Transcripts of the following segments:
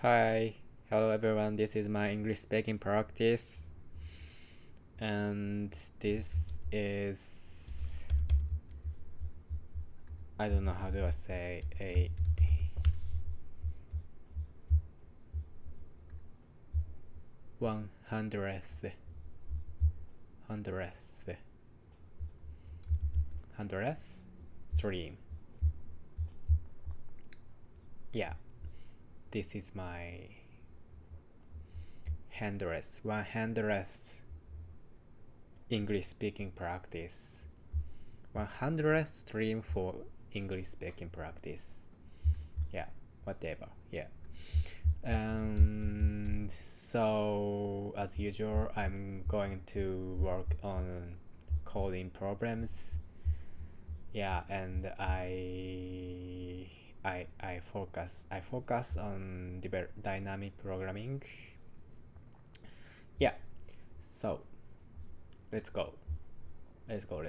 Hi, hello everyone. This is my English speaking practice, and this is I don't know how do I say a 100th stream. Yeah, this is my 100th English speaking practice. 100th stream for English speaking practice. Yeah, whatever. Yeah. And so, as usual, I'm going to work on coding problems. Yeah, and I focus on dynamic programming. Yeah. So, let's go. Let's go.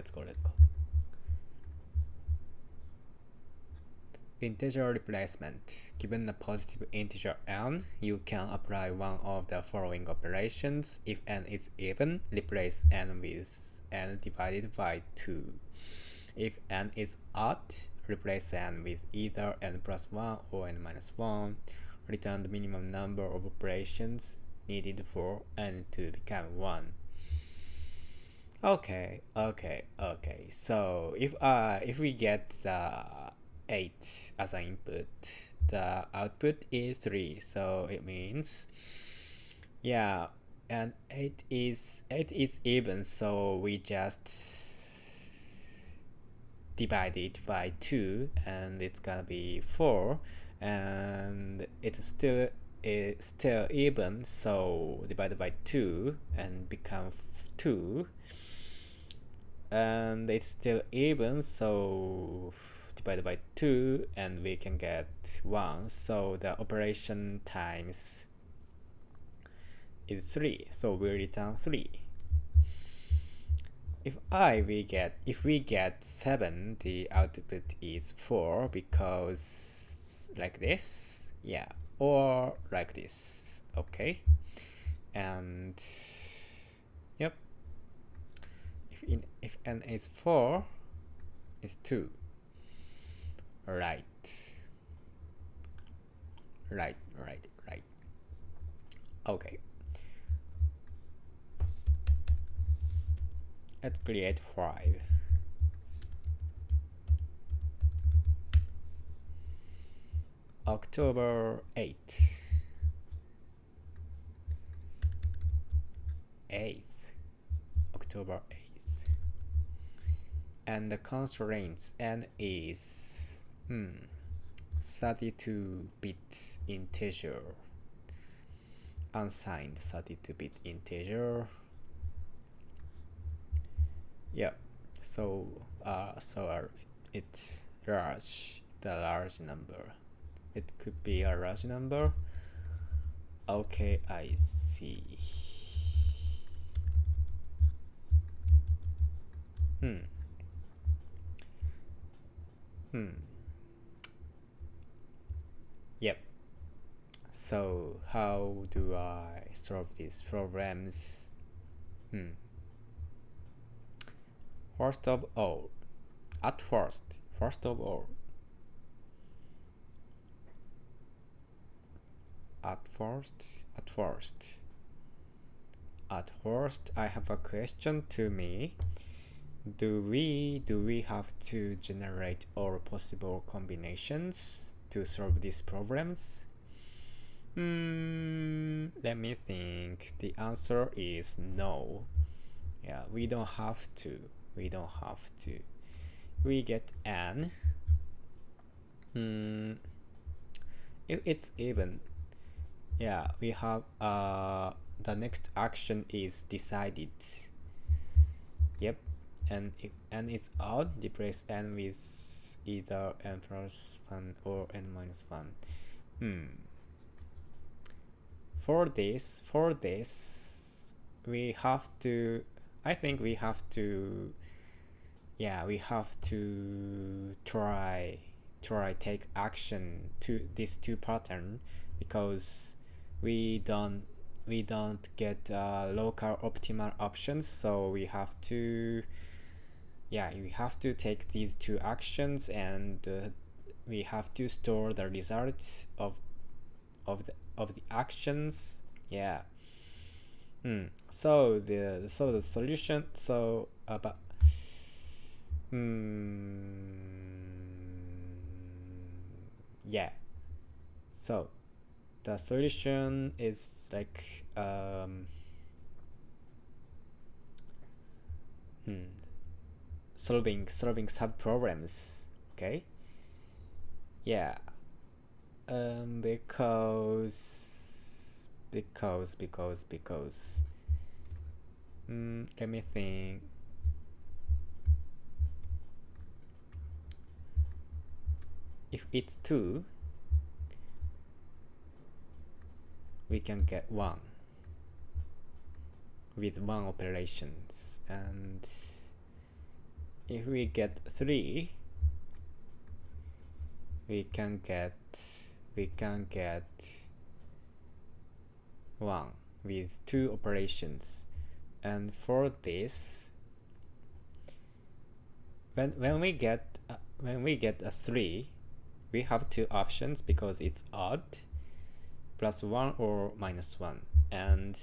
Integer replacement. Given a positive integer n, you can apply one of the following operations. If n is even, replace n with n divided by 2. If n is odd, replace n with either n plus 1 or n minus 1. Return the minimum number of operations needed for n to become 1. Okay. So if we get 8 as an input, the output is 3, so it means and 8 is even, so we just divide it by 2 and it's gonna be 4, and it's still even, so divided by 2 and become 2, and it's still even, so divided by 2 and we can get 1, so the operation times is 3, so we return 3. If we get 7, the output is 4, because like this, yeah, or like this. Okay, and yep, if n is 4, it's 2. Right. Okay, let's create 5. October 8th. October 8th. And the constraints n is 32-bit integer, unsigned 32-bit integer. Yeah, so it's large, the large number. It could be a large number. Okay, I see. Yep. So how do I solve these problems? First of all, at first, I have a question to me. Do we have to generate all possible combinations to solve these problems? Let me think. The answer is no. Yeah, we don't have to. We get n. If it's even, yeah, we have the next action is decided. Yep. And if n is odd, replace n with either n plus 1 or n minus 1. For this, we have to, I think we have to, try take action to these two pattern because we don't get local optimal options, so we have to take these two actions, and we have to store the results of the actions. So the solution, but so the solution is like solving sub problems. Okay. Because let me think. If it's 2, we can get 1 with 1 operations, and if we get 3, we can get 1 with 2 operations. And for this, when we get a 3, we have 2 options because it's odd, +1 or -1, and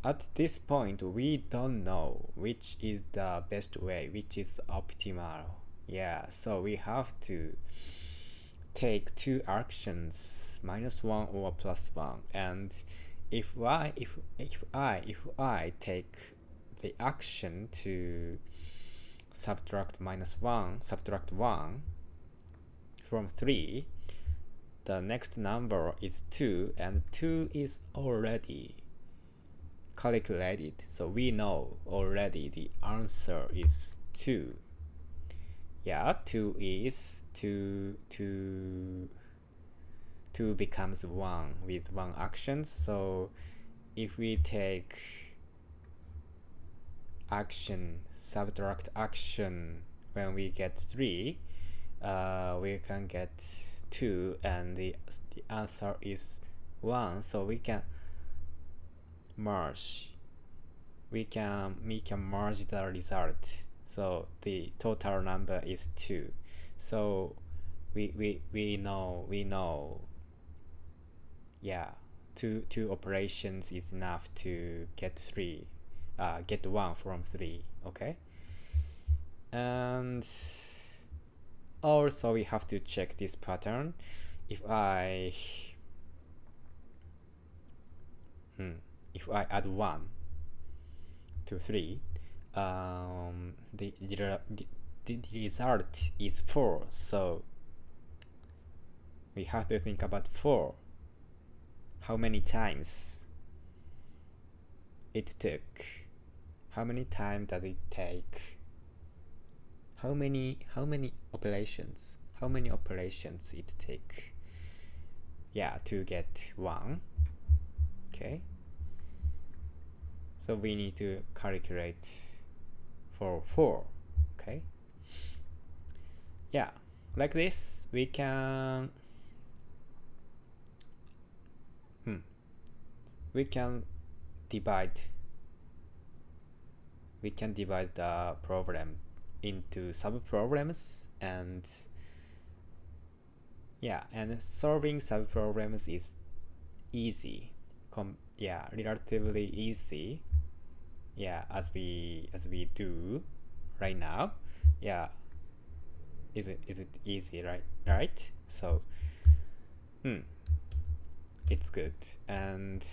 at this point we don't know which is the best way, which is optimal. So we have to take 2 actions, -1 or +1, and if I take the action to subtract 1 from 3, the next number is 2, and 2 is already calculated, so we know already the answer is 2. 2 is 2 becomes 1 with 1 action. So if we take action, subtract action when we get 3, we can get 2, and the answer is 1. So we can merge the result, so the total number is 2. So we know two operations is enough to get 1 from 3. Okay. And also we have to check this pattern. If I add 1 to 3, the result is 4. So we have to think about 4. How many times it took? How many times does it take? How many operations? How many operations it take? To get 1. Okay. So we need to calculate for 4. Okay. Like this, we can divide the problem into sub-problems, and solving sub-problems is easy, relatively easy, as we do right now. Is it easy, right? So it's good. And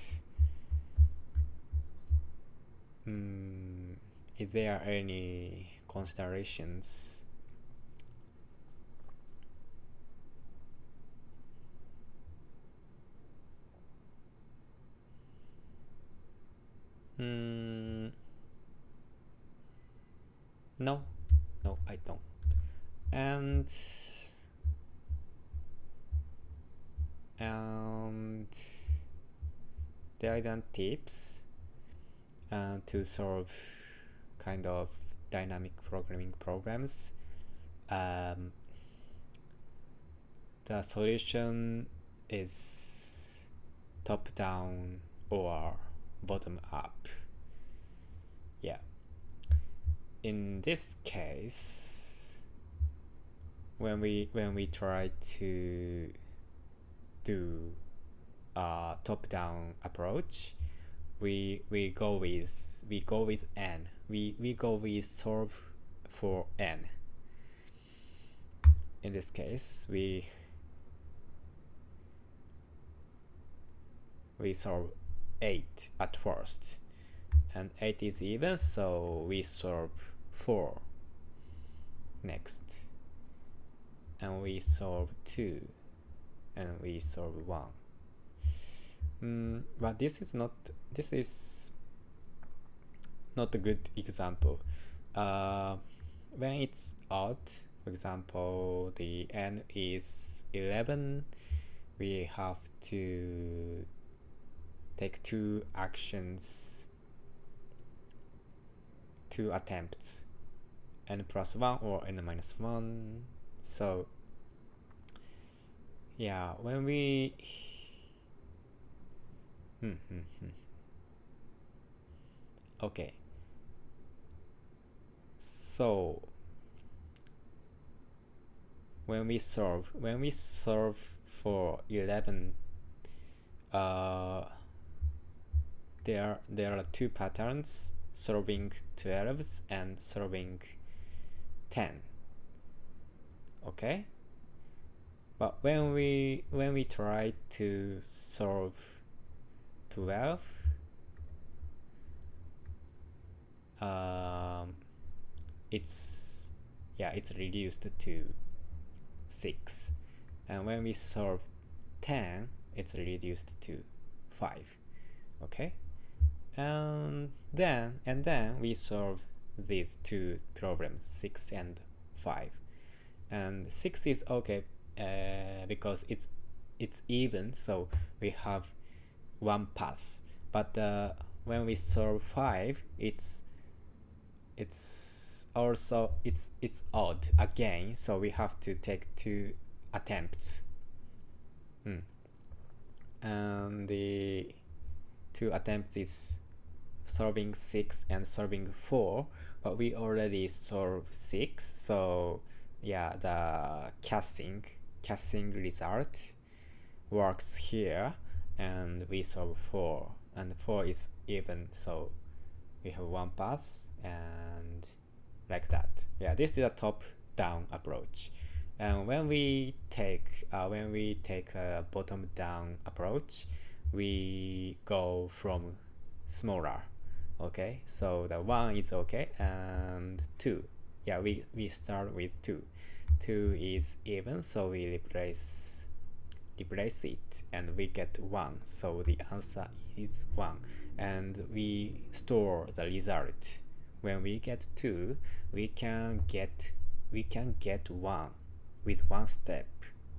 is there any considerations? No, I don't. And there are then tips to solve kind of dynamic programming programs. the solution is top down or bottom up. Yeah. In this case, when we try to do a top down approach, we go with n. We go with solve for n. In this case, we solve 8 at first, and 8 is even, so we solve 4 next, and we solve 2, and we solve 1. But this is not a good example. When it's odd, for example, the n is 11, we have to take 2 actions, 2 attempts, n plus 1 or n minus 1. So yeah, when we okay, so when we solve for 11, there are 2 patterns: solving 12s and solving 10. Okay, but when we try to solve 12, it's reduced to 6, and when we solve 10, it's reduced to 5. Okay, and then we solve these 2 problems, 6 and 5, and 6 is okay because it's even, so we have 1 path. But when we solve 5, it's also it's odd again, so we have to take 2 attempts. And the 2 attempts is solving 6 and solving 4, but we already solved 6, so yeah, the casting result works here, and we solve 4, and 4 is even, so we have 1 path, and like that. Yeah, this is a top down approach. And when we take a bottom down approach, we go from smaller. Okay, so the 1 is okay, and 2, yeah, we start with 2 is even, so we replace it, and we get 1, so the answer is 1, and we store the result. When we get 2, we can get 1 with 1 step.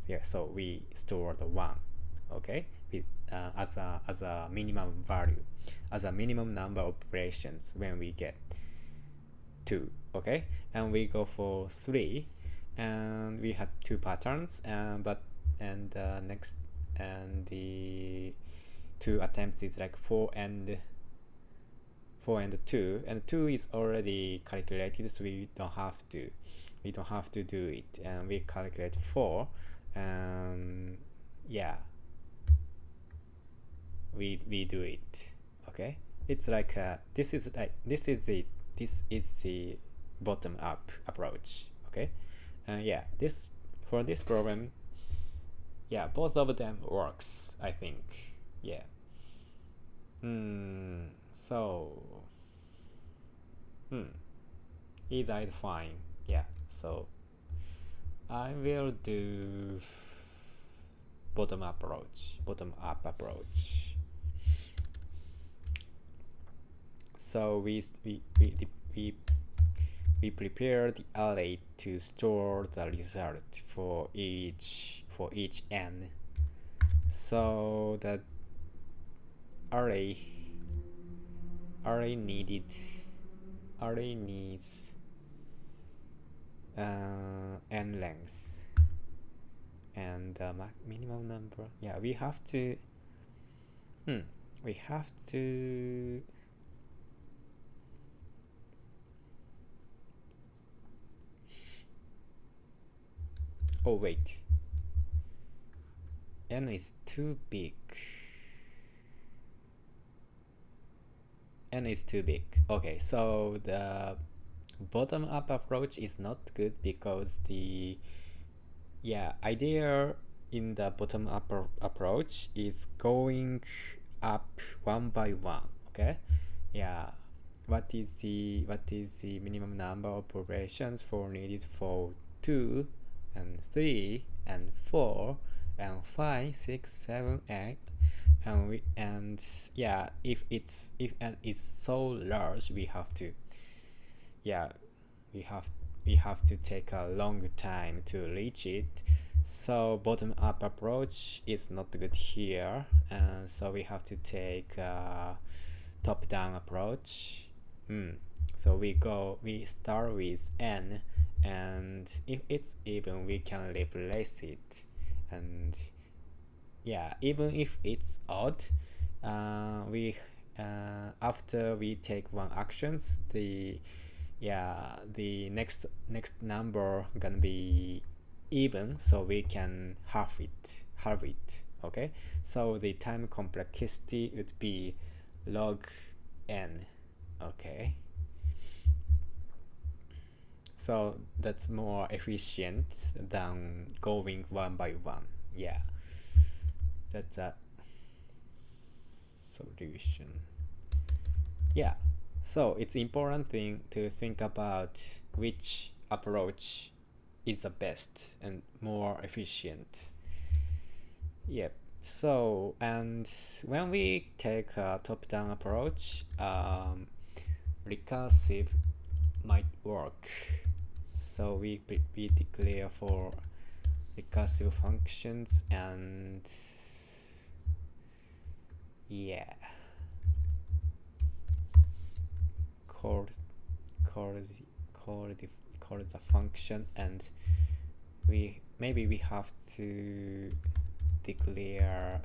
Yeah, so we store the 1, okay, with as a minimum value, as a minimum number of operations when we get 2. Okay, and we go for 3, and we have 2 patterns, and next, and the 2 attempts is like 4 and 2, and 2 is already calculated, so we don't have to do it, and we calculate 4, and yeah, we do it. Okay, it's like this is the bottom up approach. Okay, yeah, for this problem, yeah, both of them works, I think. Yeah. So either is fine. Yeah, so I will do bottom up approach. So we prepare the array to store the result for each n. So that array needs n length. and the minimum number. Yeah, we have to we have to oh wait, n is too big. N is too big. Okay, so the bottom up approach is not good because the idea in the bottom up approach is going up one by one. Okay, what is the minimum number of operations for needed for 2 and 3 and 4 and 5 6 7 8, and if n is so large, we have to we have to take a long time to reach it. So bottom up approach is not good here, and so we have to take a top down approach. So we start with n, and if it's even, we can replace it. And even if it's odd, we after we take one actions, the next number gonna be even, so we can halve it. Okay, so the time complexity would be log n. Okay, so that's more efficient than going one by one. That's a solution. So it's important thing to think about which approach is the best and more efficient. So, and when we take a top-down approach, recursive might work. So we declare for recursive functions, and call the function, and we have to declare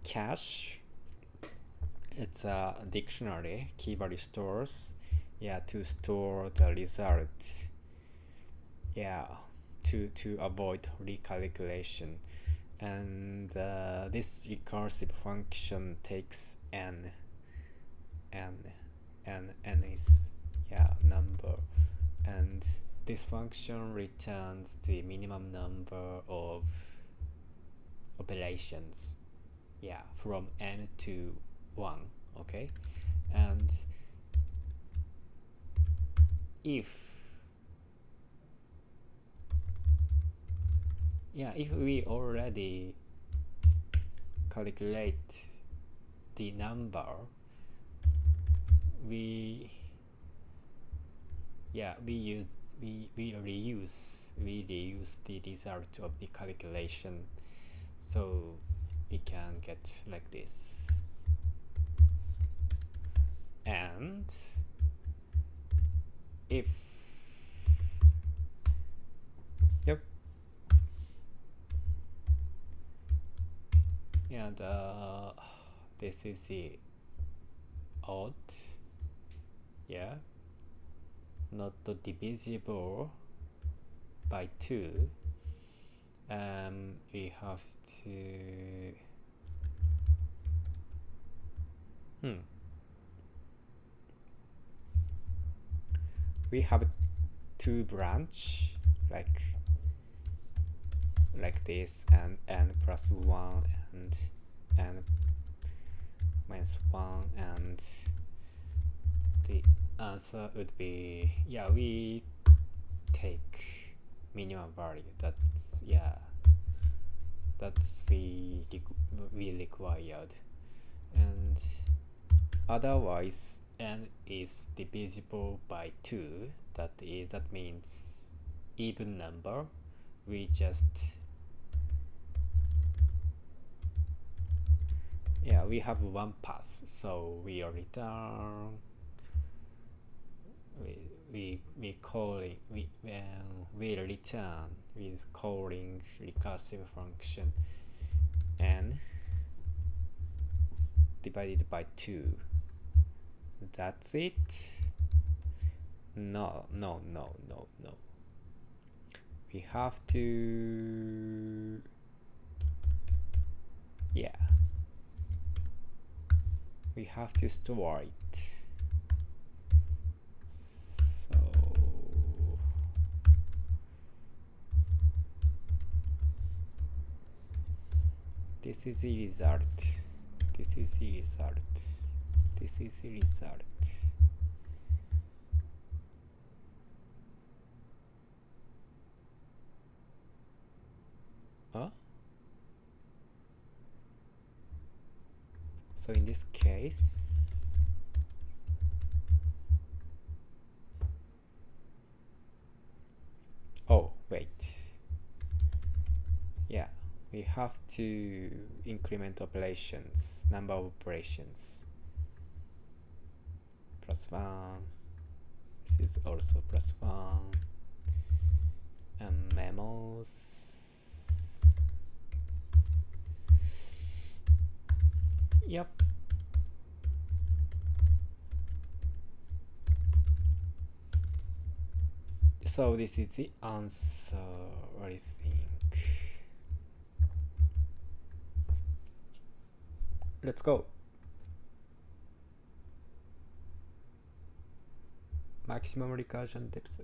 cache. It's a dictionary, key value stores, to store the result, to avoid recalculation. And this recursive function takes n is number, and this function returns the minimum number of operations from n to 1. Okay, and if we already calculate the number, we reuse the result of the calculation, so we can get like this. And if this is the odd, not divisible by 2, we have to we have 2 branch like this, and n plus 1 and n minus 1, and the answer would be we take minimum value. That's we required, and otherwise n is divisible by 2. That means even number. We just we have one path, so we return we we return with calling recursive function n divided by 2. That's it? No. We have to, we have to store it. So this is the result. This is the result. This is the result. So in this case, oh wait, we have to increment operations, number of operations, +1, this is also +1, and memos. Yep. So this is the answer, I think. Let's go. Maximum recursion depth.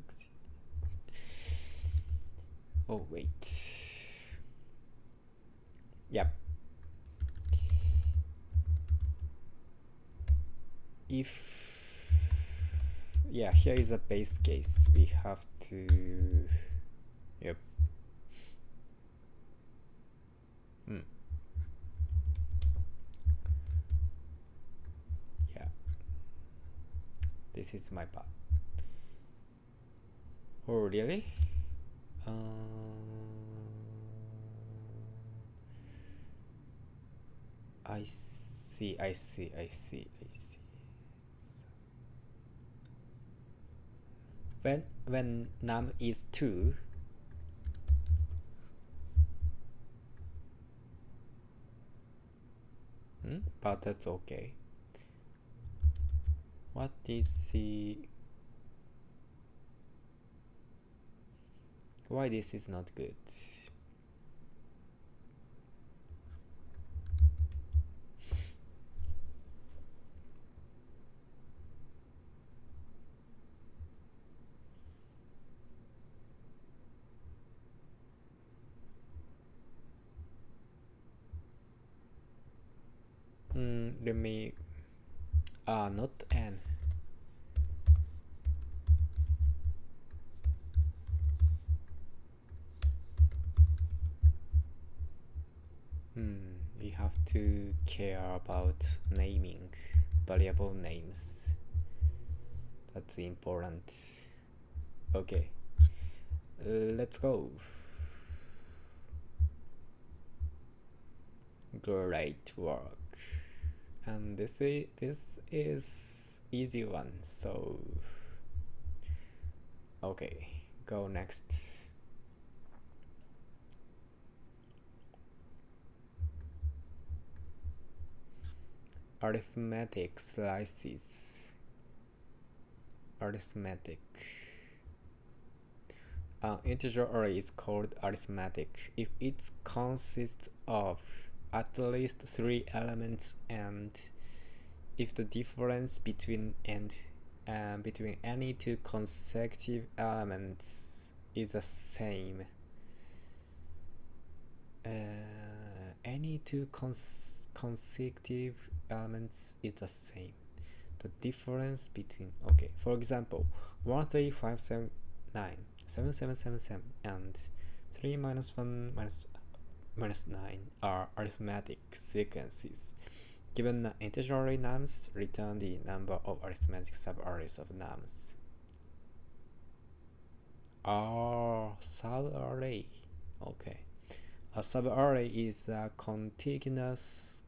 Oh wait. Yep. Here is a base case. We have to, this is my part. Oh really? I see. When num is 2, but that's okay. What is the, why this is not good? Let me, not n. We have to care about naming variable names. That's important. Okay, let's go. Great work. And this is easy one, so okay, go next. Arithmetic slices. Arithmetic. An integer array is called arithmetic if it consists of at least 3 elements and if the difference between any 2 consecutive elements is the same. Any 2 consecutive elements is the same. The difference between, okay, for example, 13579 7777 and 3 minus 1 minus 9 are arithmetic sequences. Given the integer array nums, return the number of arithmetic subarrays of nums. Subarray. Okay. A subarray is a contiguous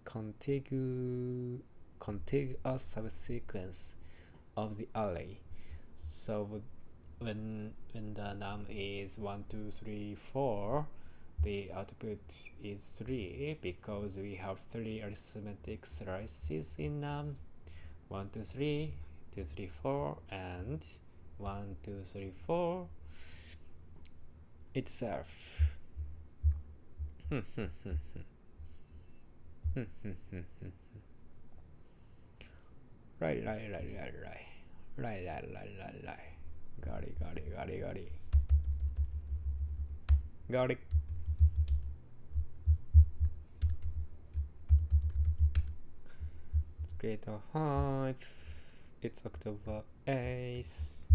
subsequence of the array. So when the num is 1 2 3 4, the output is 3 because we have 3 arithmetic slices in num 1 2 3 2 3 4 and 1 2 3 4 itself. Right. Got it. Let's create a hive. It's October 8th.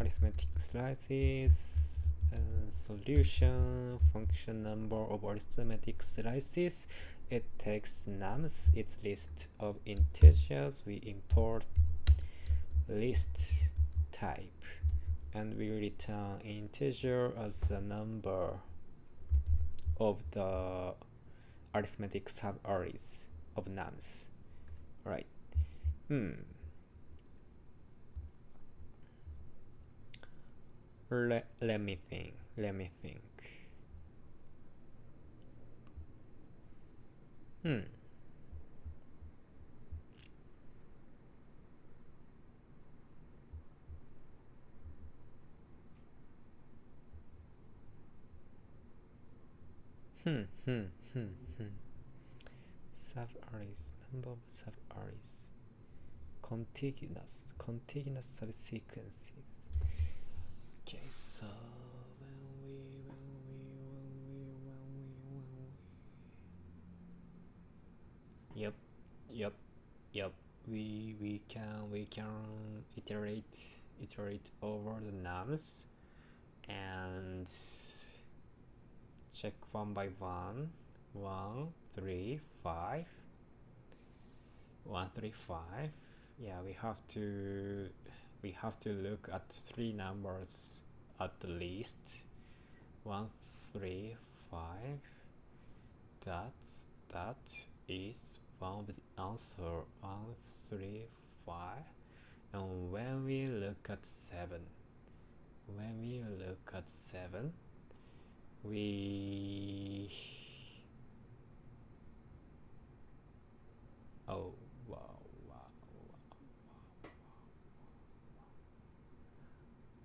Arithmetic slices. Solution. Function number of arithmetic slices. It takes nums, its list of integers. We import list type and we return integer as the number of the arithmetic subarrays of nums. Right. Let me think. Subarrays, number of subarrays, contiguous subsequences. Okay, so yep, we can iterate over the nums and check one by one. 1 3 5 1 3 5. Yeah, we have to look at 3 numbers at least. 1 3 5. That is one of the answer. 1 3 5. And when we look at 7, we oh wow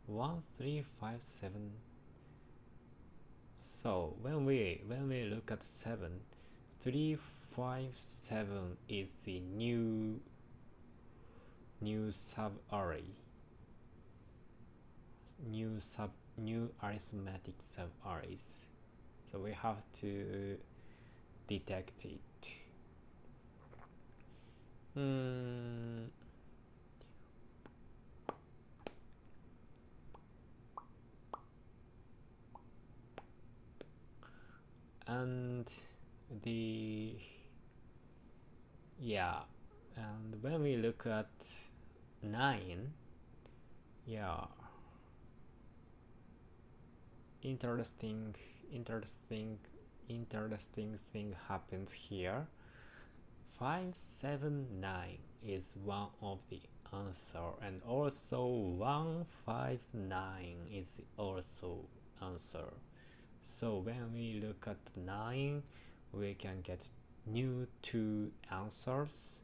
1 3 5 7. So when we look at 7, 3 5 7 is the new subarray, new arithmetic subarrays. So we have to detect it. And when we look at 9, interesting thing happens here. 5 7 9 is one of the answer, and also 1 5 9 is also answer. So when we look at 9, we can get new 2 answers.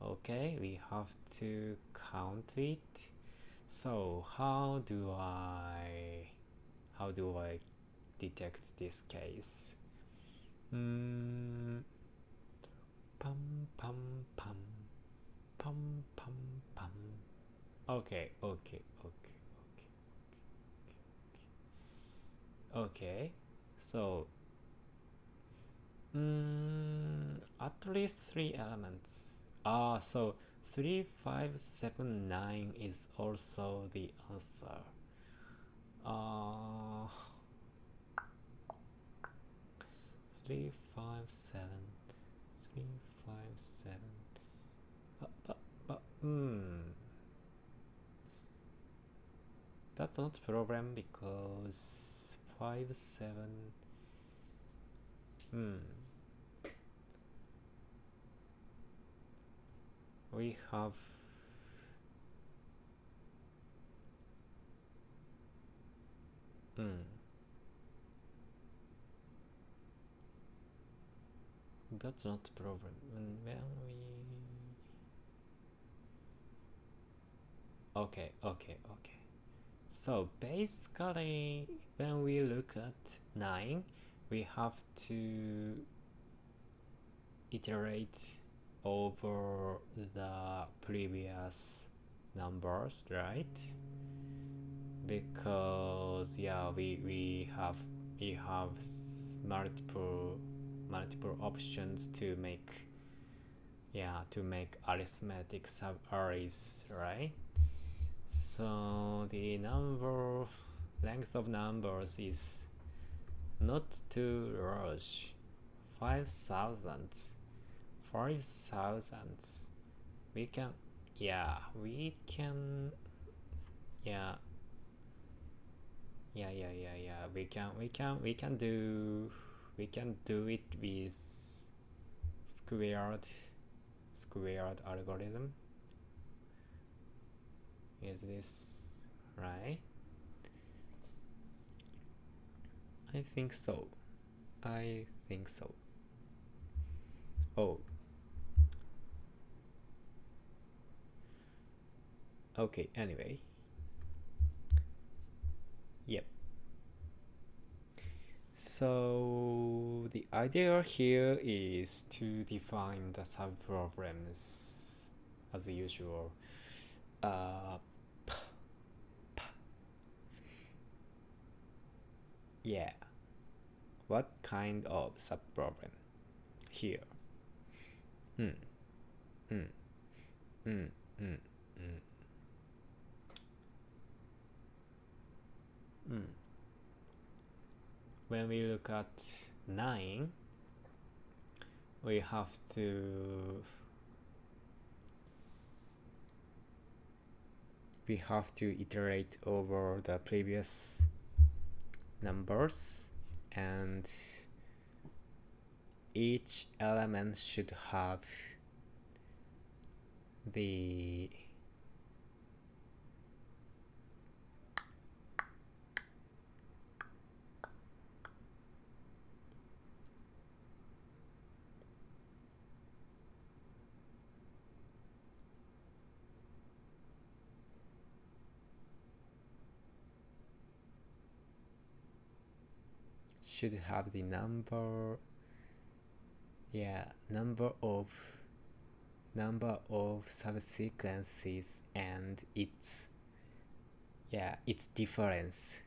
Okay, we have to count it. So how do I detect this case? Pum pum pum pum pum pum. Okay. So at least 3 elements. So 3 5 7 9 is also the answer. 3 5 7 3 5 7. That's not a problem because 5 7. We have that's not the problem. When we okay. So basically, when we look at 9, we have to iterate over the previous numbers, right? Because yeah, we have multiple options to make arithmetic subarrays, right? So the length of numbers is not too large. 5,000. We can yeah we can yeah we can do it with squared algorithm. Is this right? I think so. Oh, okay, anyway. Yep. So the idea here is to define the subproblems as usual. Yeah. What kind of subproblem here? When we look at 9, we have to iterate over the previous numbers, and each element should have the number of subsequences and its difference.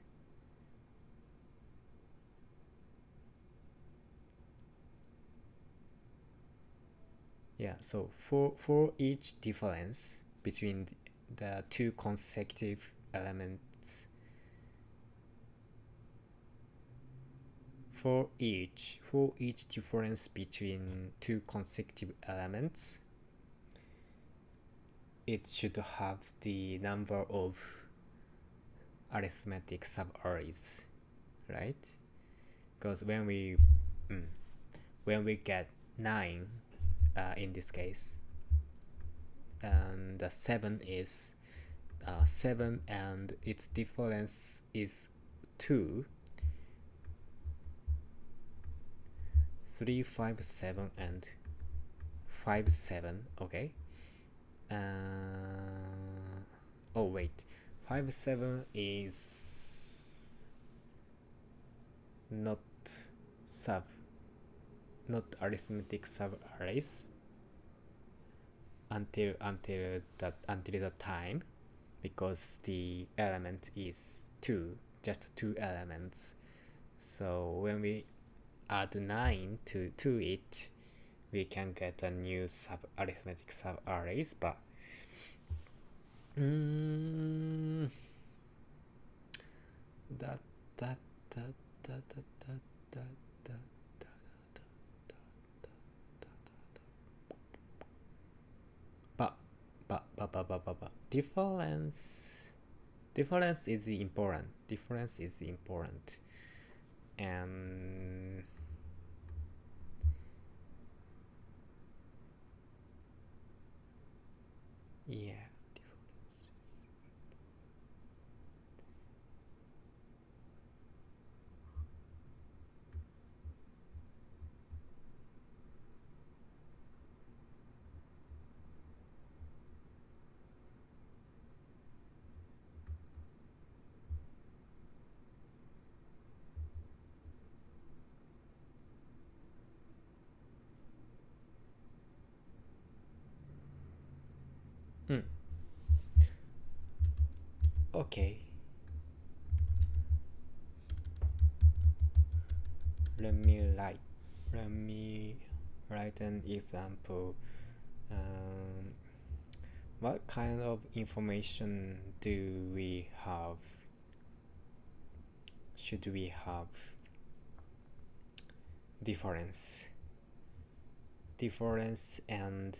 So for each difference between the two consecutive elements, for each difference between two consecutive elements, it should have the number of arithmetic subarrays, right? Because when we get 9 in this case, and the 7 is 7 and its difference is 2, 3, 5, 7 and 5, 7. Okay. Oh wait, 5, 7 is not arithmetic subarrays until the time, because the element is just two elements. So when we add 9 to it, we can get a new arithmetic subarrays, but difference is important. And yeah, Okay, let me write an example. um, what kind of information do we have, should we have? Difference and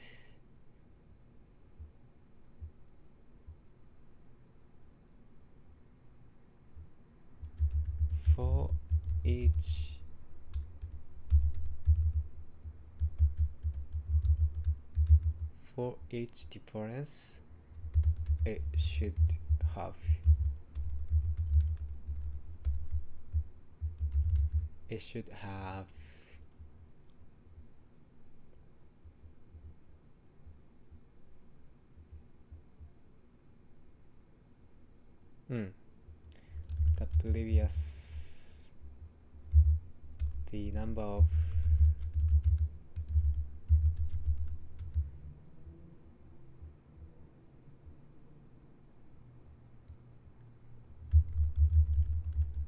for each difference it should have it should have the previous, the number of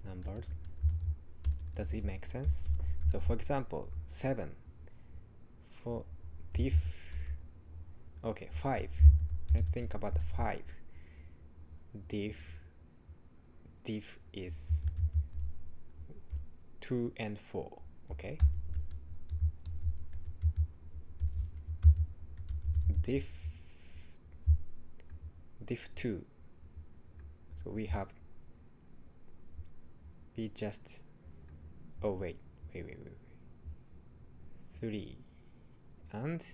numbers. Does it make sense? So for example, 7 for diff. Okay, 5. Let's think about 5. Diff is 2 and 4. Okay, diff 2. So we just, oh wait, 3, and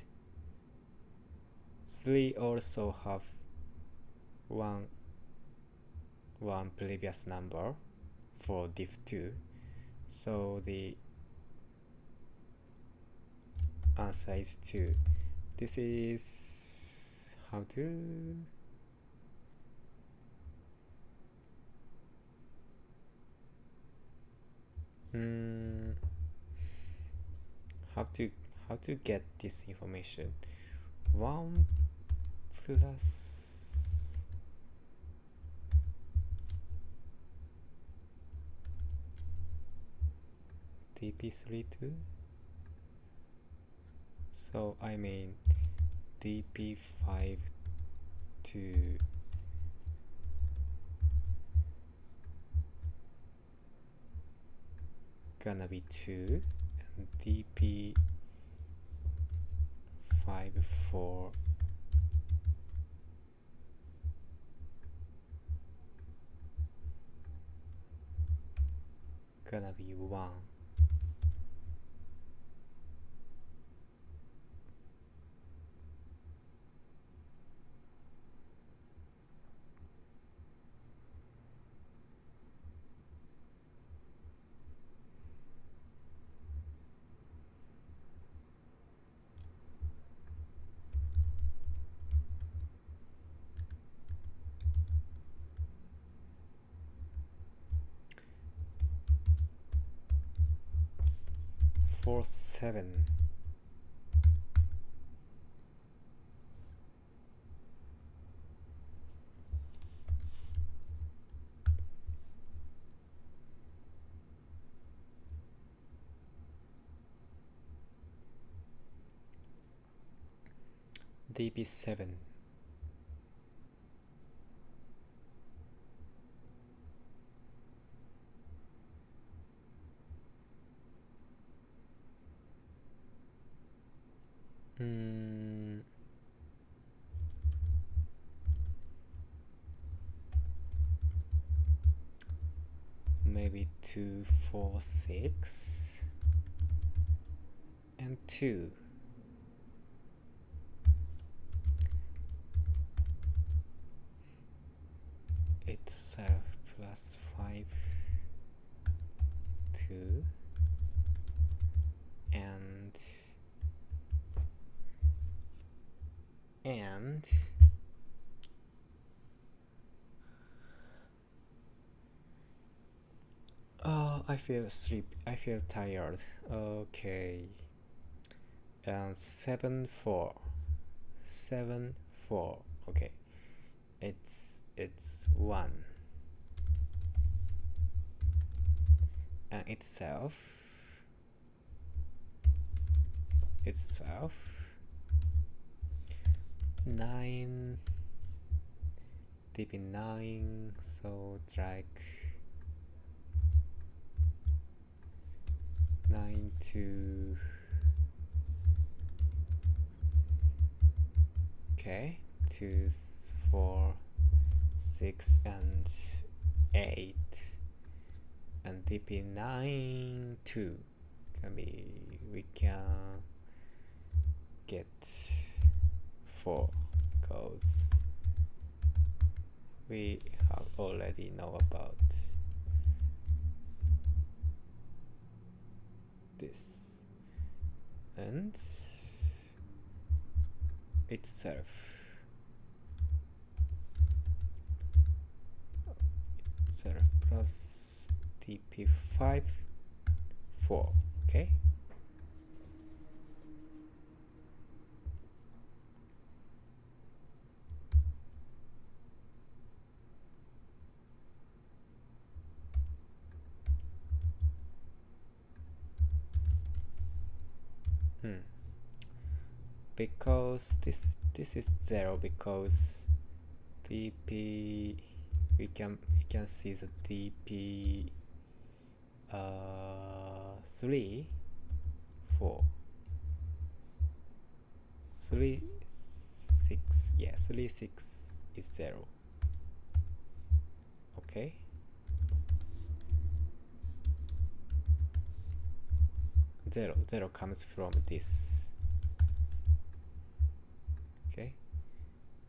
3 also have one previous number for diff 2, so the answer is 2. This is how to how to get this information. 1 plus dp32, so I mean dp5 to gonna be 2, and dp5 4 gonna be 1. For 7, dp7 maybe 2, 4, 6 and 2. Itself plus 5, 2, and I feel tired. Okay, and 7, 4. Okay, it's it's 1, and itself 9, dp9, so it's like 9 to okay 2 4 6 and 8, and dp9 2 can be, we can get 4 because we have already know about this, and itself plus dp5 4. Okay, because this is 0 because dp we can see the dp 3 4 3 6, yeah, 3 6 is 0. Okay, zero comes from this. Okay,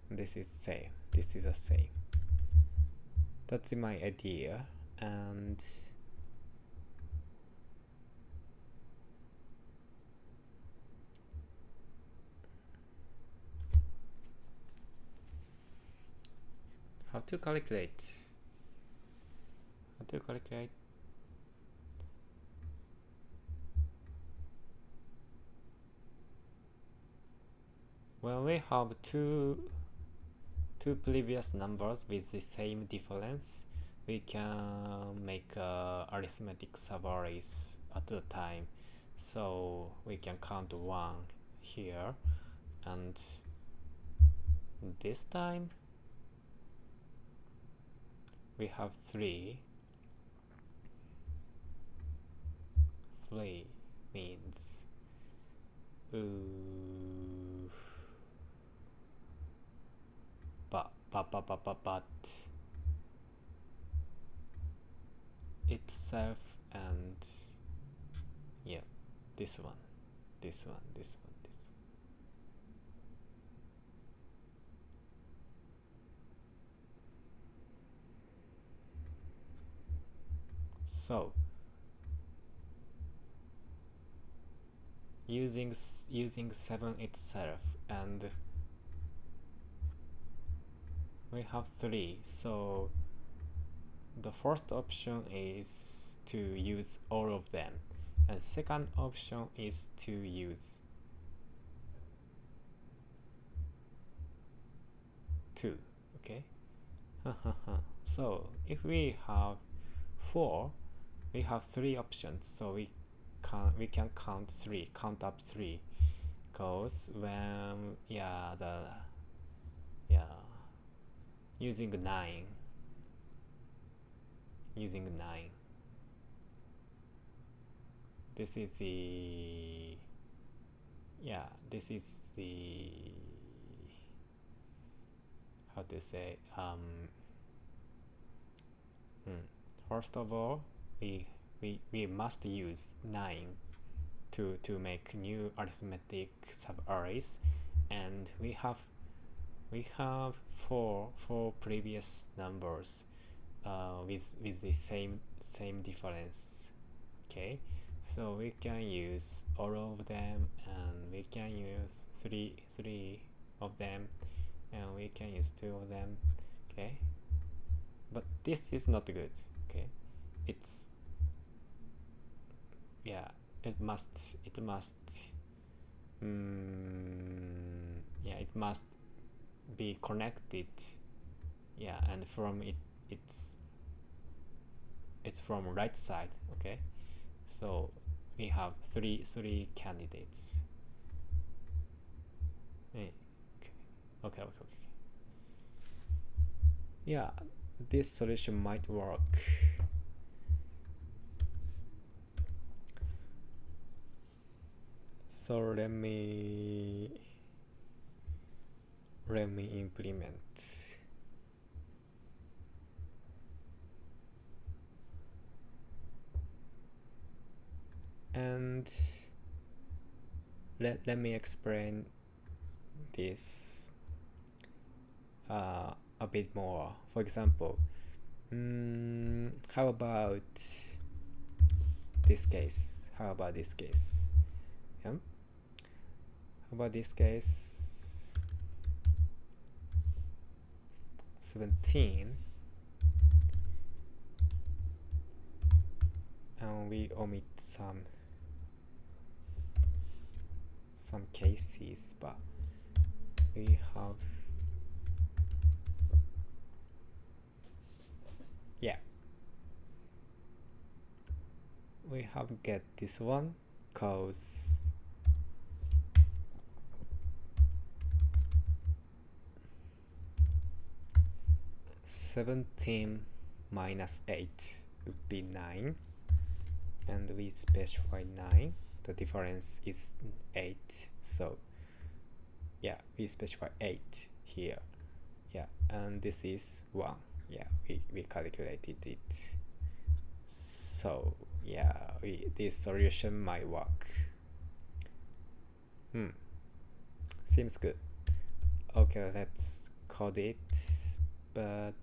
this is same, this is the same. That's my idea. And how to calculate when we have two previous numbers with the same difference, we can make arithmetic subarrays at the time. So we can count 1 here, and this time we have 3. 3 means but itself, and yeah, this one. So using 7 itself, and we have 3, so the first option is to use all of them, and second option is to use 2. Okay, so if we have 4, we have 3 options, so we can count up 3, because when using 9, this is the how to say, first of all, we must use 9 to make new arithmetic subarrays, and we have 4 previous numbers with the same difference. Okay, so we can use all of them, and we can use three of them, and we can use 2 of them. Okay, but this is not good. Okay, it's it must be connected Yeah, and from it's from right side. Okay, so we have three candidates. Okay. Okay. Yeah, this solution might work. So let me implement. And let me explain this a bit more. For example, how about this case? How about this case? Yeah. How about this case? 17, and we omit some cases, but we have, yeah, we have get this one, cause -17 8 would be 9, and we specify 9. The difference is 8, so yeah, we specify 8 here. Yeah, and this is 1. Yeah, we calculated it. So yeah, this solution might work. Seems good. Okay, let's code it, but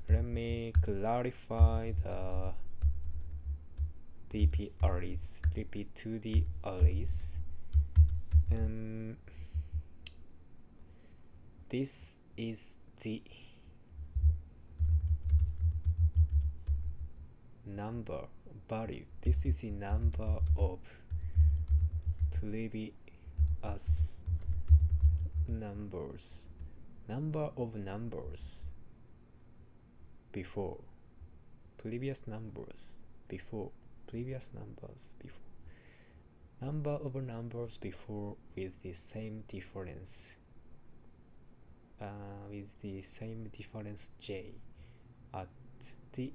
let me clarify the DP arrays, repeat 2D arrays. This is the number value. This is the number of previous numbers. Number of numbers before. Previous numbers before. Previous numbers before. Number of numbers before with the same difference. With the same difference j at the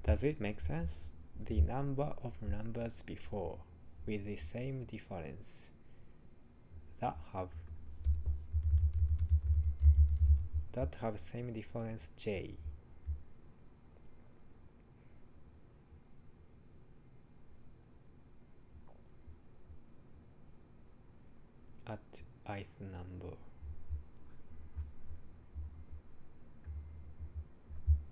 Does it make sense? The number of numbers before with the same difference that have same difference j at ith number.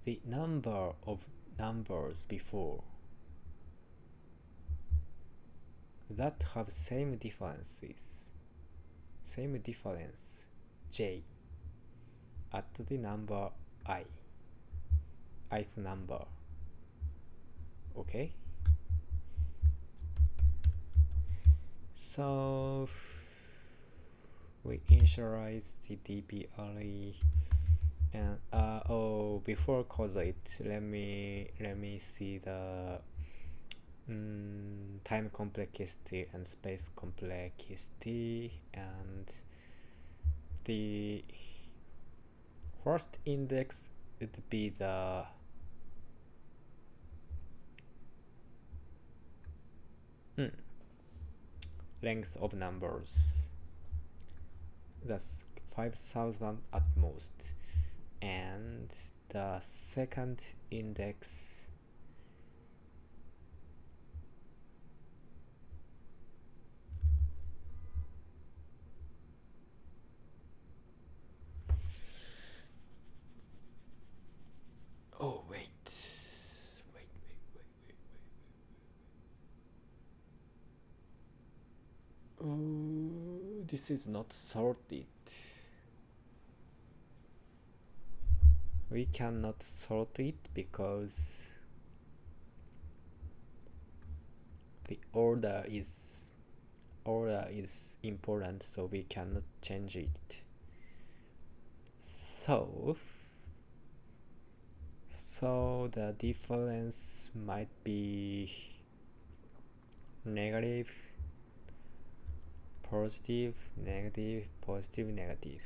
The number of numbers before that have same difference j at the number ith number. Okay, so we initialize the DP array. And before code it, let me see the time complexity and space complexity, and the first index would be the length of numbers. That's 5,000 at most. And the second index this is not sorted. We cannot sort it because the order is important, so we cannot change it. So the difference might be negative, positive, negative, positive, negative.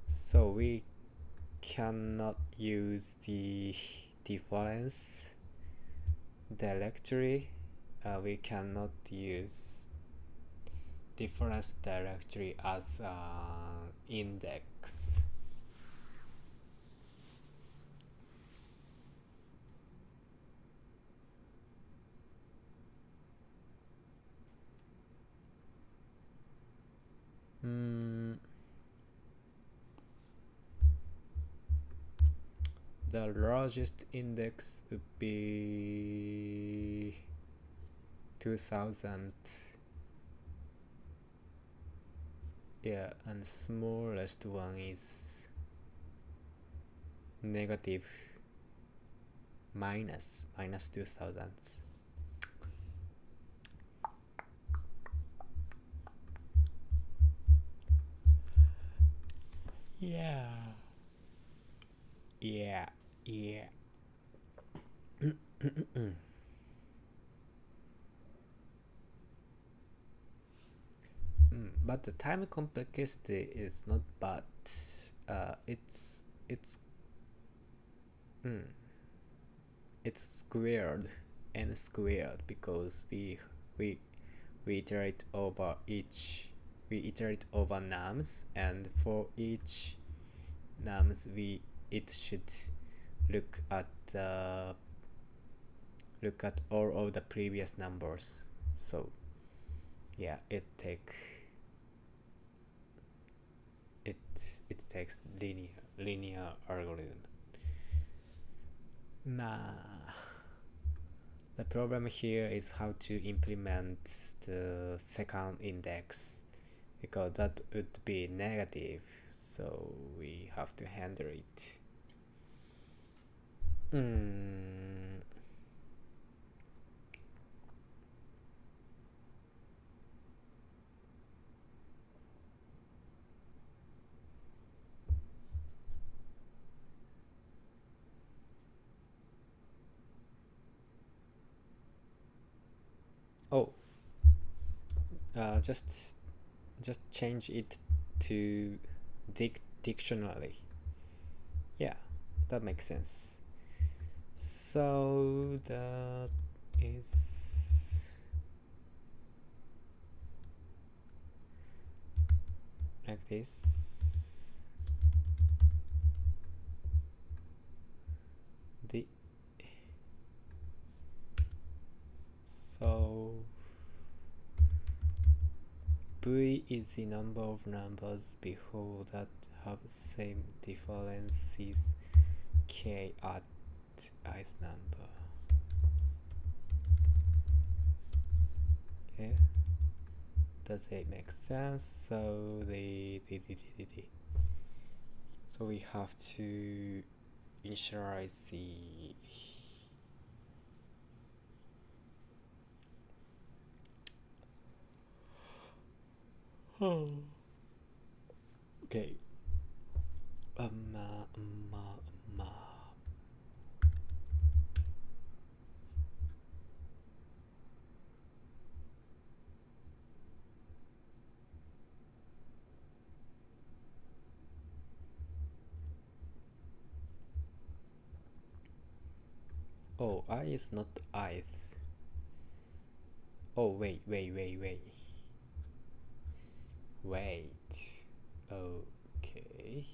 So we cannot use the difference directory. We cannot use difference directory as index. The largest index would be 2000. Yeah, and smallest one is negative minus 2000. Yeah. But the time complexity is not bad. It's squared and squared because we iterate over nums, and for each nums it should look at all of the previous numbers. So yeah, it takes linear algorithm. The problem here is how to implement the second index, because that would be negative, so we have to handle it. Just change it to dictionary. Yeah, that makes sense. So that is like this. So V is the number of numbers before that have same differences K at ith number. Okay, does it make sense? So so we have to initialize the okay. Oh, I is not ith. Oh, wait. Okay.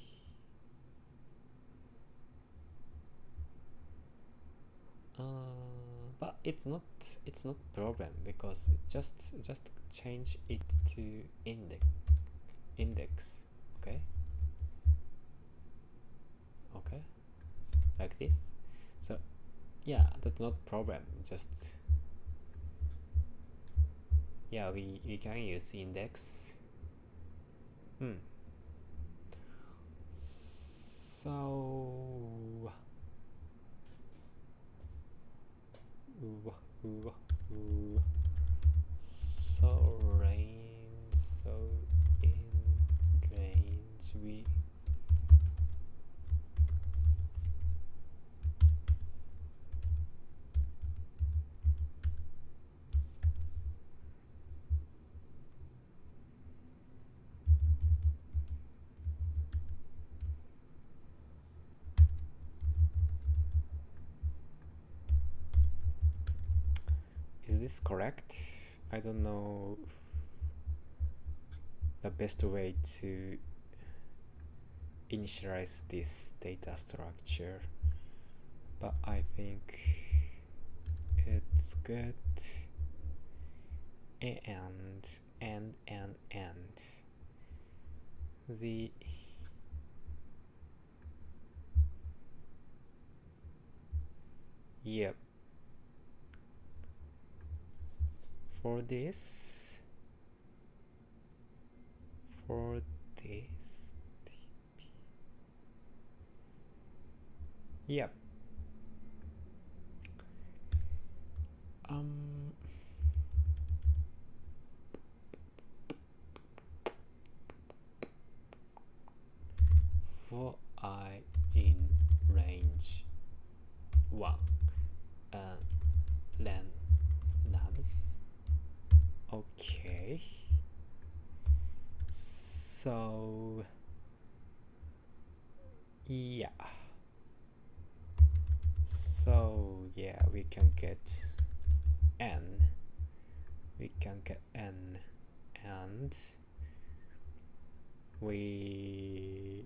But it's not problem, because just change it to index. Okay, like this. So yeah, that's not problem. Just Yeah, we can use index. So so range, so in range we is this correct? I don't know the best way to initialize this data structure, but I think it's good. And the yep, for this yep, for I in range 1 and len nums. Okay, so yeah, we can get n, and we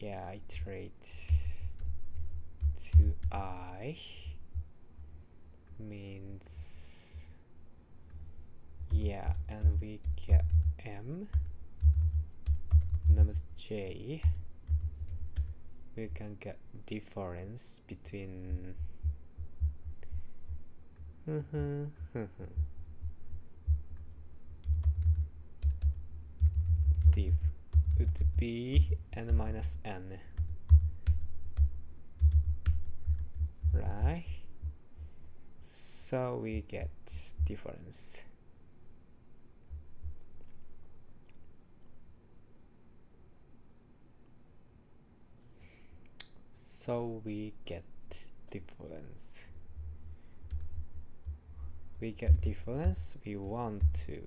iterate to I means and we get m nums j. We can get difference between diff would be n minus n, right? So we get difference. So we get difference. We get difference. We want to.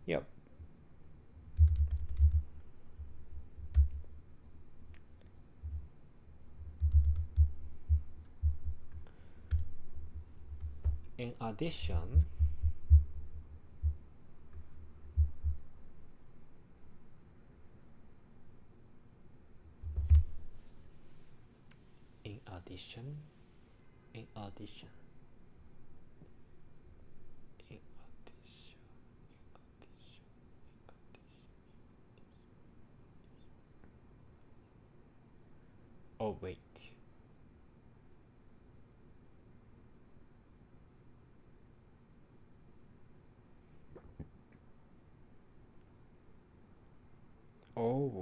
Yep. In addition, oh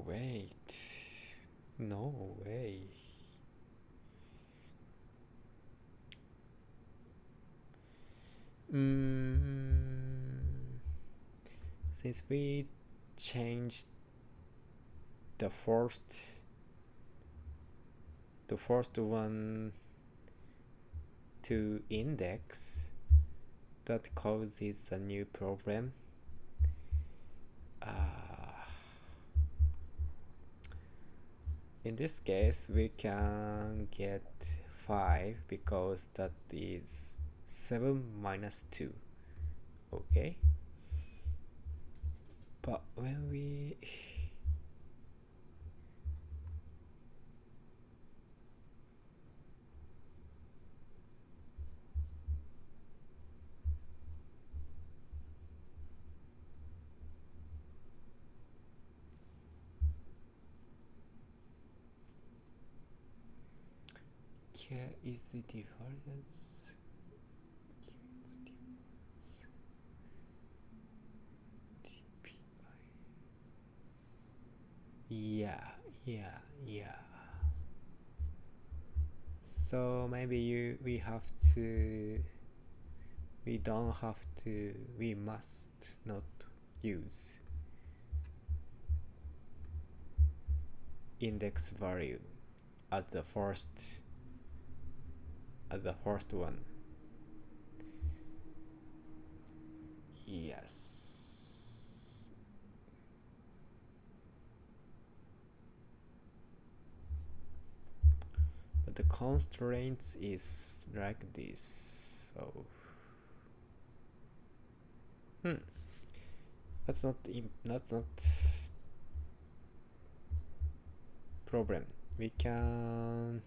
wait, no way. Since we changed the first one to index, that causes a new problem. In this case, we can get 5 because that is 7 minus 2. Okay, but when we K is the difference. Yeah. So maybe we must not use index value at the first one. Yes. But the constraints is like this. So that's not problem. We can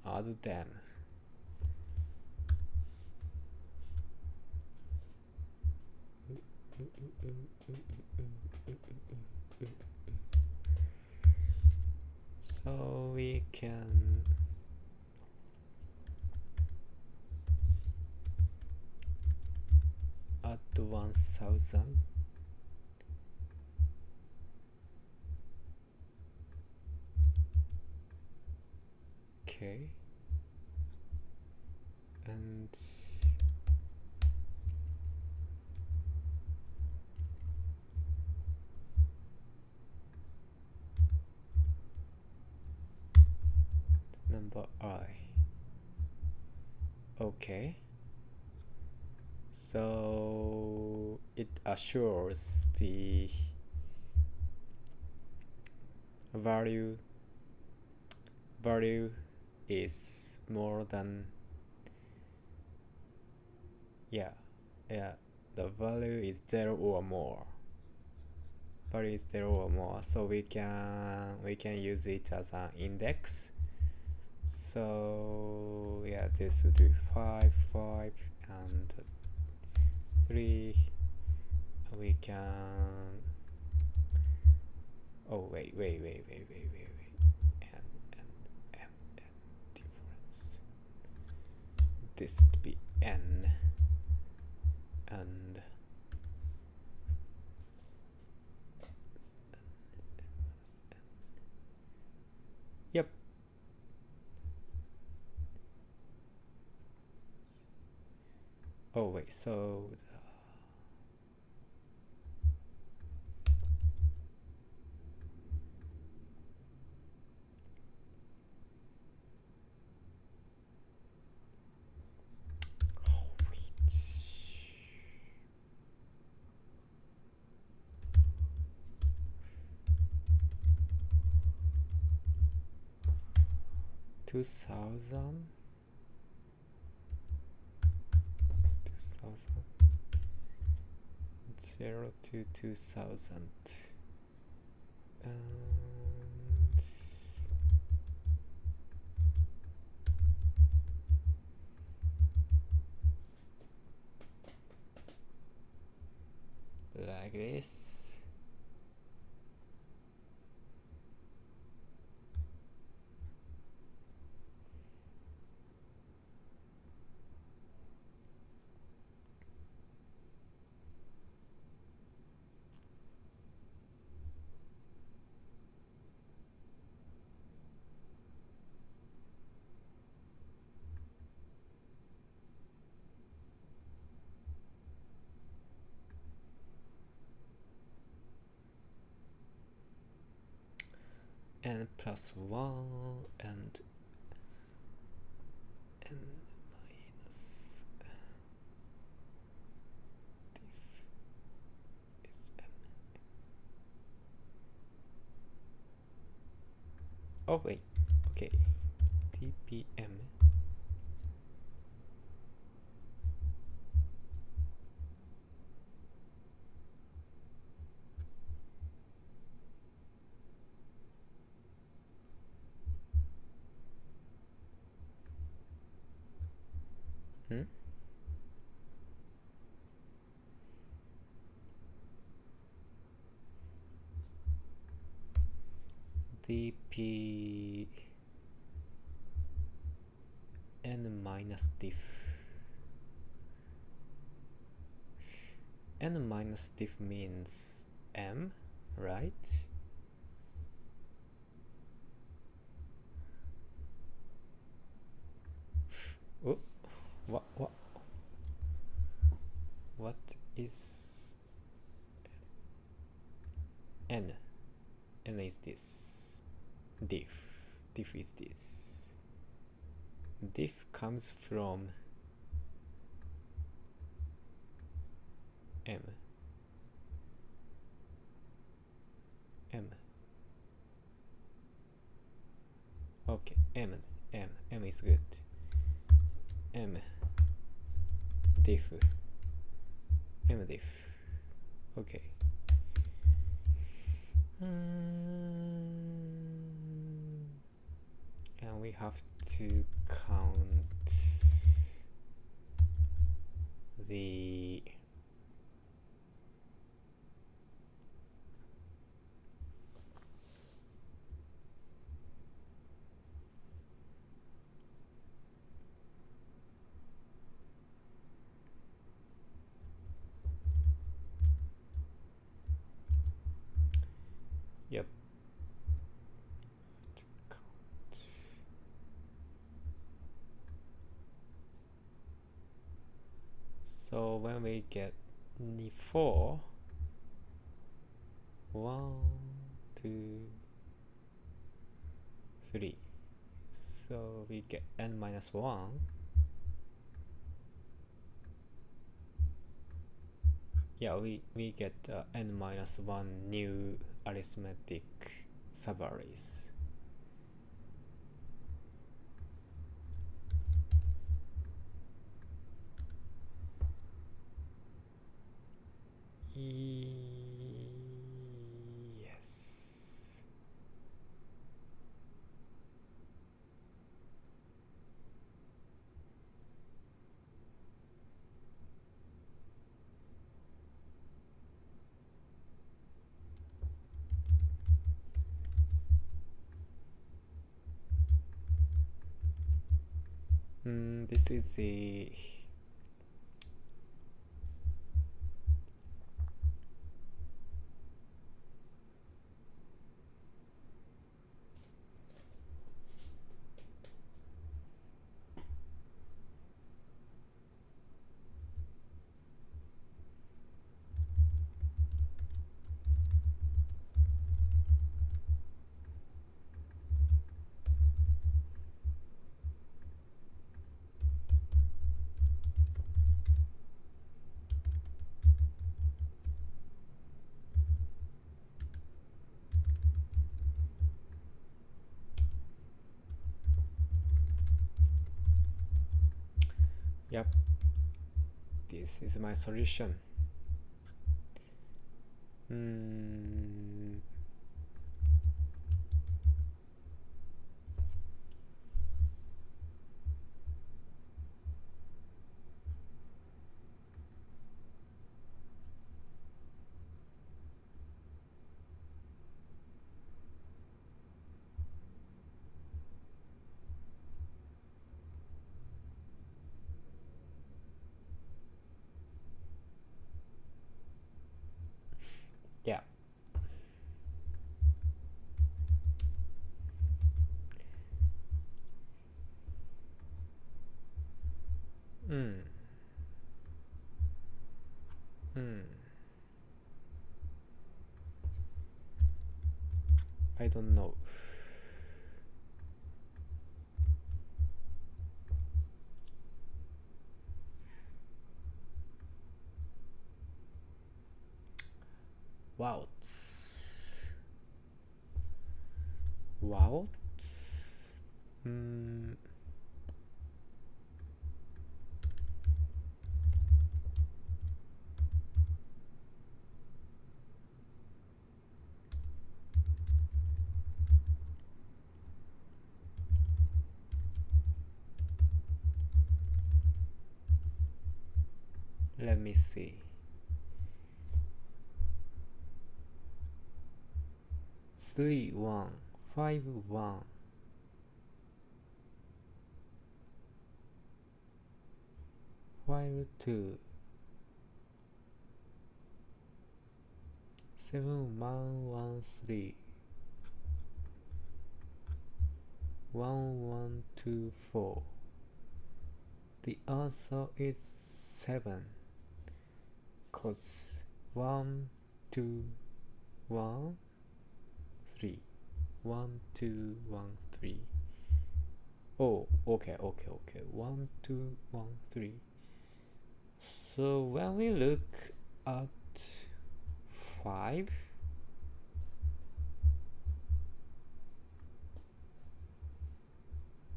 add them. So we can add 1000. Okay. And number I. Okay. So it assures the value is more than the value is 0 or more. Value is 0 or more, so we can use it as an index. So yeah, this would be 5 and 3. We can wait and difference. This would be n and yep. Oh wait, so 2000 0 to 2000 and like this. N plus 1 and n minus diff is n. Oh wait, okay. TPM dp n minus diff. N minus diff means m, right? Oh, what is n? N is this. Diff is this. Diff comes from m. Okay, m is good. M diff. Okay. And we have to count the yep. To count. So when we get 4, 1, 2, 3. So we get n minus 1. Yeah, we get n minus 1 new arithmetic subarrays. Yes. This is the yep. This is my solution. Yeah. I don't know. Waltz. Let me see. 3 1 5 1 5 2 7 1 1 3 1 1 2 4. The answer is 7, cause 1 2 1 3 1 2 1 3. Oh, okay. 1 2 1 3. So when we look at 5,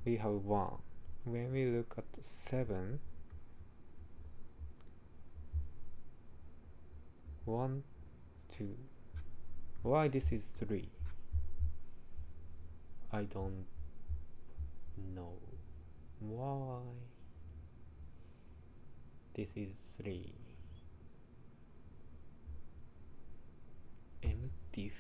we have 1. When we look at 7, 1 2. Why this is 3? I don't know why this is 3. Empty.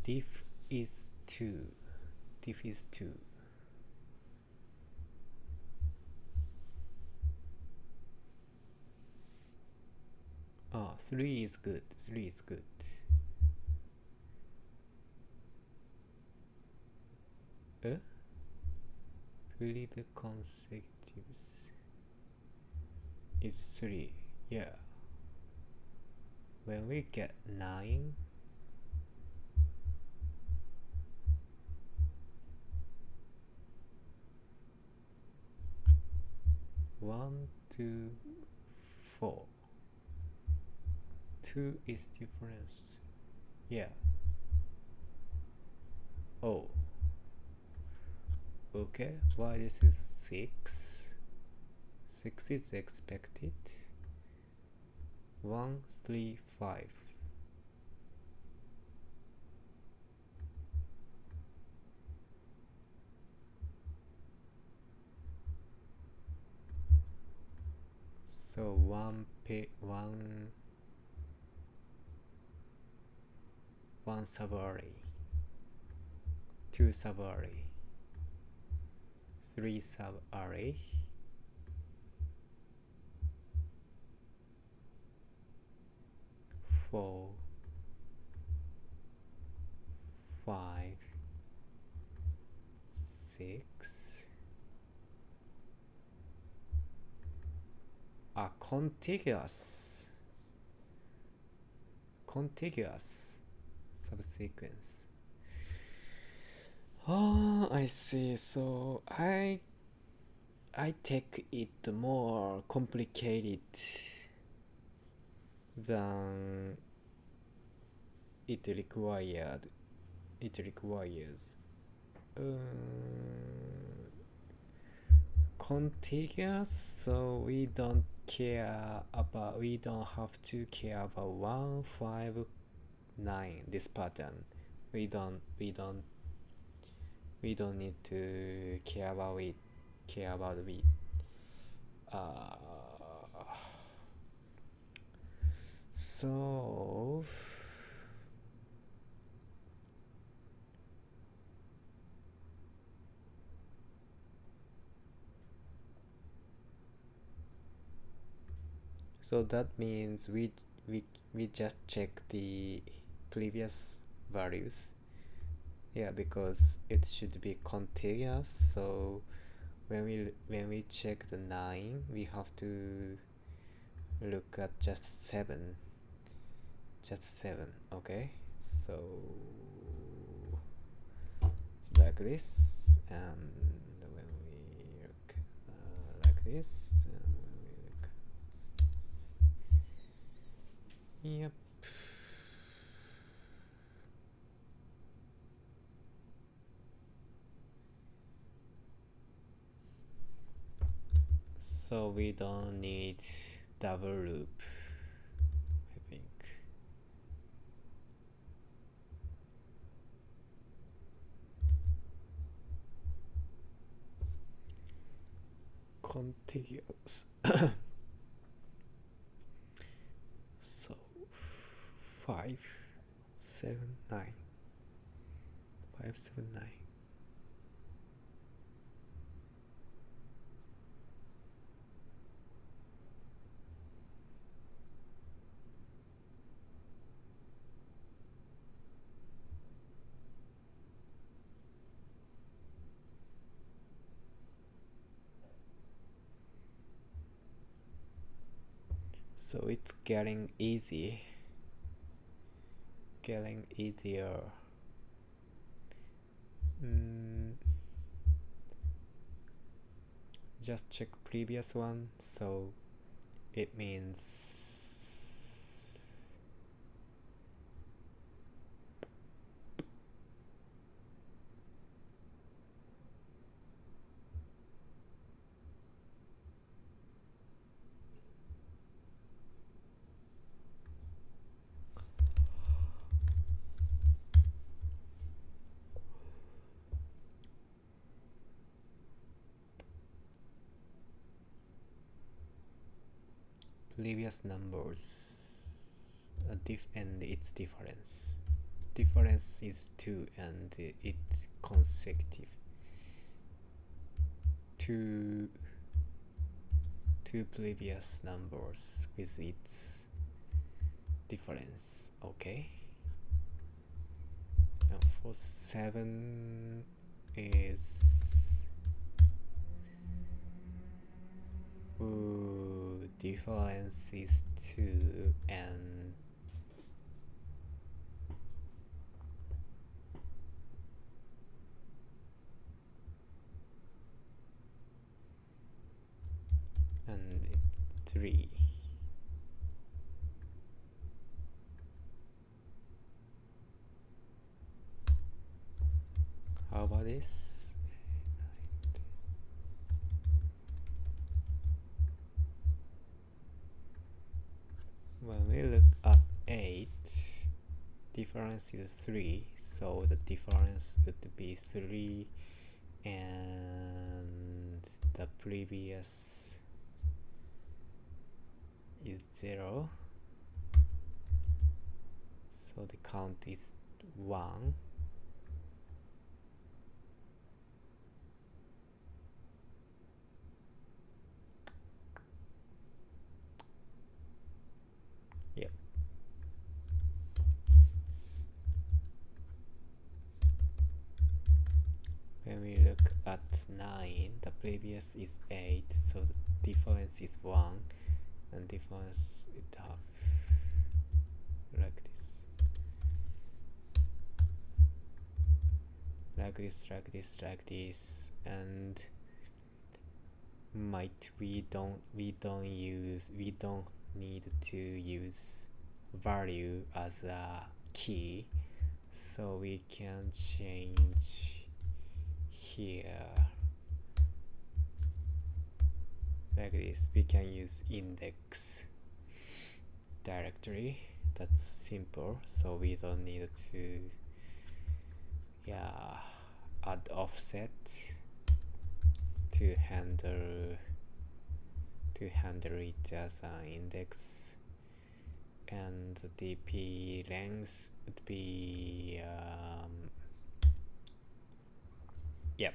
Diff is 2. Diff is 2. Ah, 3 is good. 3 is good. Previous consecutives is 3. Yeah. When we get 9, one, 2, 4. 2 is difference. Yeah. Oh. Okay. Why this is 6? 6 is expected. 1 3 5. So one sub-array, 2 sub-array, 3 sub-array, 4 5 6 are contiguous subsequence. Oh, I see. So I take it more complicated than it requires. Contiguous, so we don't have to care about 1 5 9, this pattern. We don't need to care about it. So that means we just check the previous values. Yeah, because it should be contiguous. So when we check the 9, we have to look at just 7. Okay, so it's like this, and when we look like this, and when we look Yep. So we don't need double loop, I think. Contiguous. So 5, 7, 9. 5, 7, 9. So it's getting easier. Just check previous one. So it means previous numbers and its difference. Difference is 2 and it's consecutive. Two previous numbers with its difference. Okay. Now for 7 is difference is 2 and and 3. How about this? When we look at 8, difference is 3, so the difference would be 3 and the previous is 0, so the count is 1. Yep. When we look at 9, the previous is 8, so the difference is 1, and difference is half, like this. Like this, and we don't need to use value as a key, so we can change here like this. We can use index directory. That's simple, so we don't need to add offset to handle it as an index, and the dp length would be yep.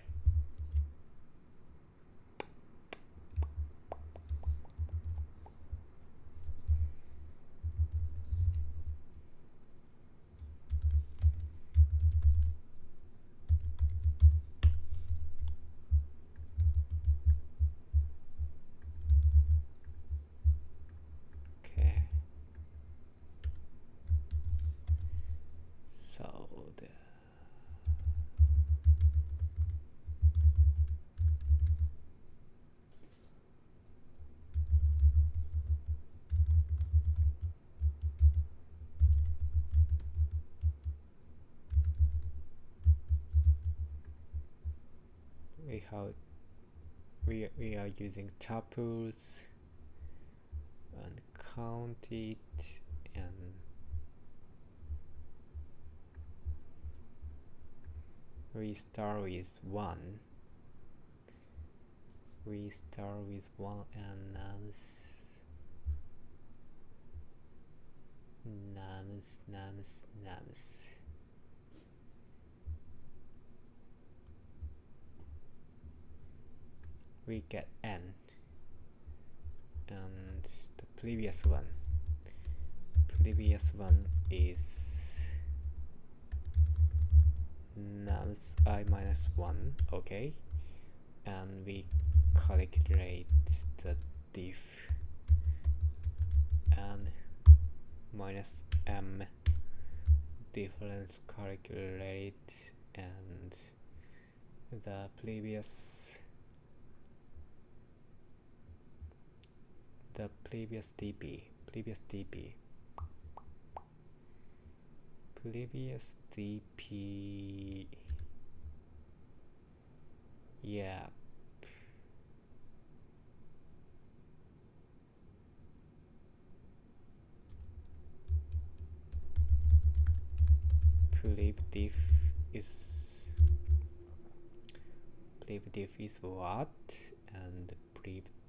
So we are using tuples and count it, and we start with 1. We start with 1 and nums. We get n, and the previous one is nums I minus 1, okay, and we calculate the diff and minus m difference calculate, and the previous dp yeah, diff is what, and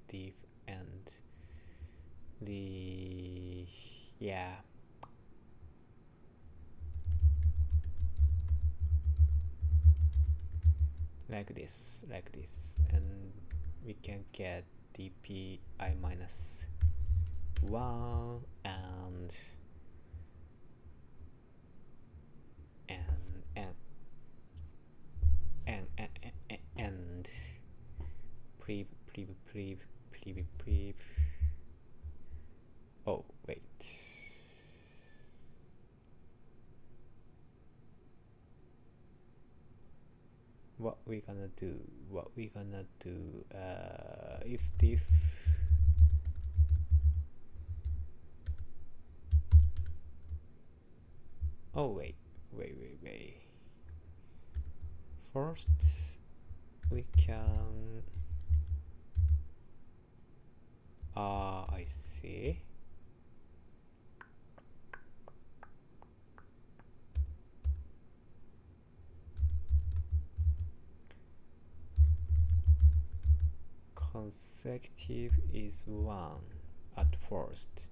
diff and the like this, and we can get dp I minus 1 and prev. Oh wait, what we gonna do if diff wait. First we can I see. Consecutive is 1 at first,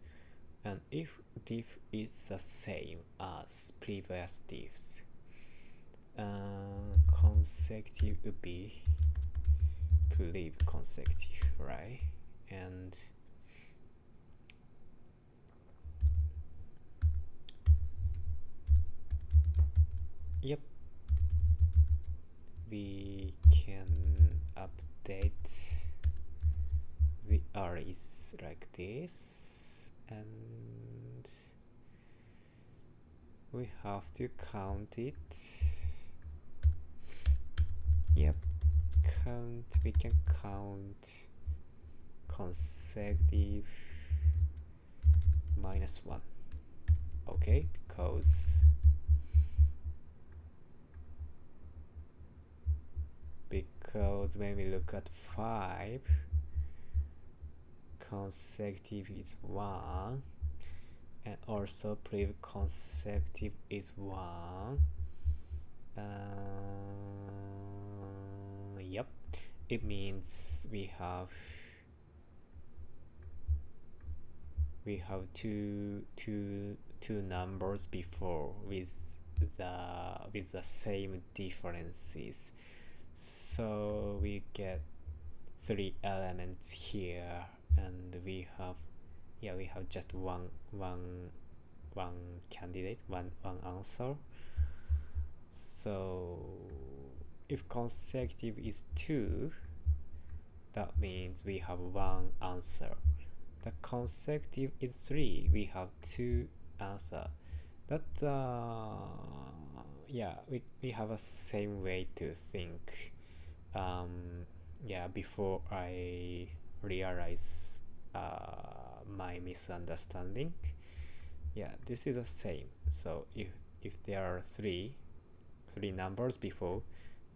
and if diff is the same as previous diffs, consecutive would be consecutive, right? And yep, we can update the arrays like this, and we have to count it. Yep, we can count consecutive minus 1, okay, because when we look at 5, consecutive is 1, and also consecutive is 1. Yep, it means we have two numbers before with the same differences, so we get 3 elements here, and we have just one candidate, one answer. So if consecutive is 2, that means we have 1 answer. The consecutive is 3, we have 2 answer. But we have a same way to think. Before I realize my misunderstanding, this is the same. So if there are three numbers before,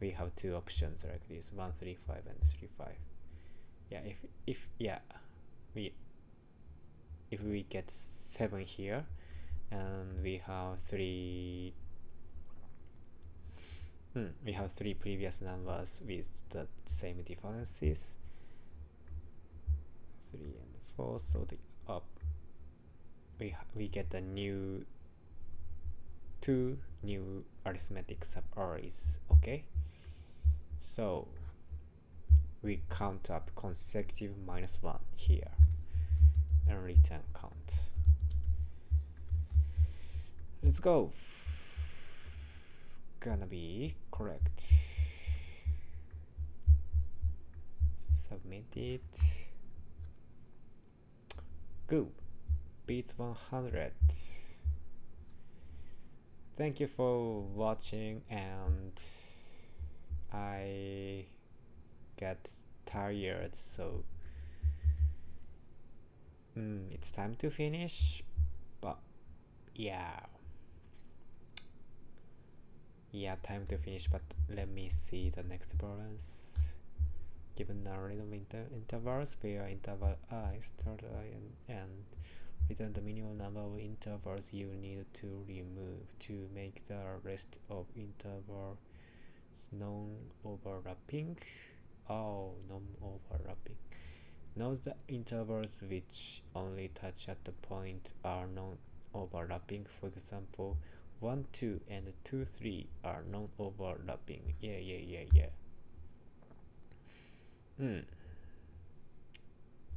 we have two options like this, 1 3 5 and 3 5. Yeah, if yeah, we if we get 7 here, and we have three previous numbers with the same differences, 3 and 4, so the up we get a new two new arithmetic subarrays. Okay, so we count up consecutive -1 here and return count. Let's go. Gonna be correct. Submit it. Go. Beats 100. Thank you for watching, and I get tired, so it's time to finish. But yeah, time to finish. But let me see the next balance. Given a random intervals where interval I start I and end, return the minimum number of intervals you need to remove to make the rest of intervals non-overlapping. Oh, non-overlapping. Note the intervals which only touch at the point are non-overlapping. For example, 1 2 and 2 3 are non-overlapping. Yeah.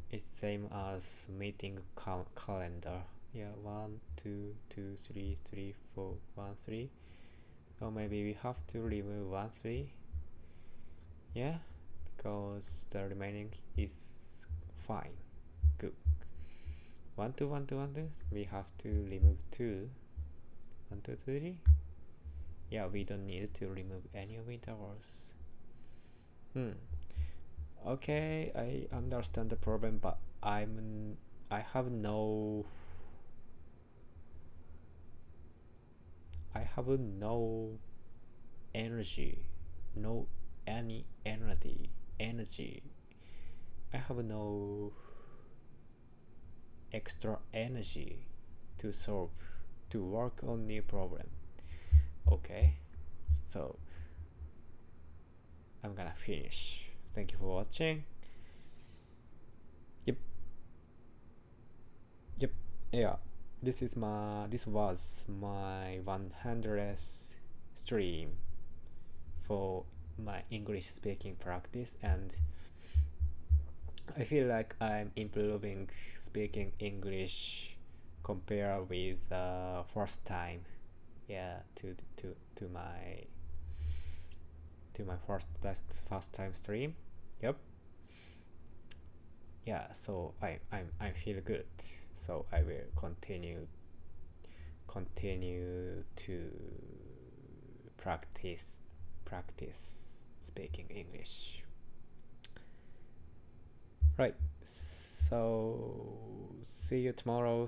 It's same as meeting calendar. Yeah, 1 2 2 3 3 4 1 3. Or maybe we have to remove 1 3. Yeah, because the remaining is fine. Good. 1 2 1 2 1 2. We have to remove 2. 1 2 3. Yeah, we don't need to remove any of intervals. Okay, I understand the problem, but I have no energy, any energy. I have no extra energy to work on new problem. Okay, so I'm gonna finish. Thank you for watching. Yep. Yeah, this was my 100th stream for my English speaking practice, and I feel like I'm improving speaking English compared with first time. Yeah, to my first time stream. Yep. Yeah, so I feel good, so I will continue to practice speaking English. Right, so see you tomorrow.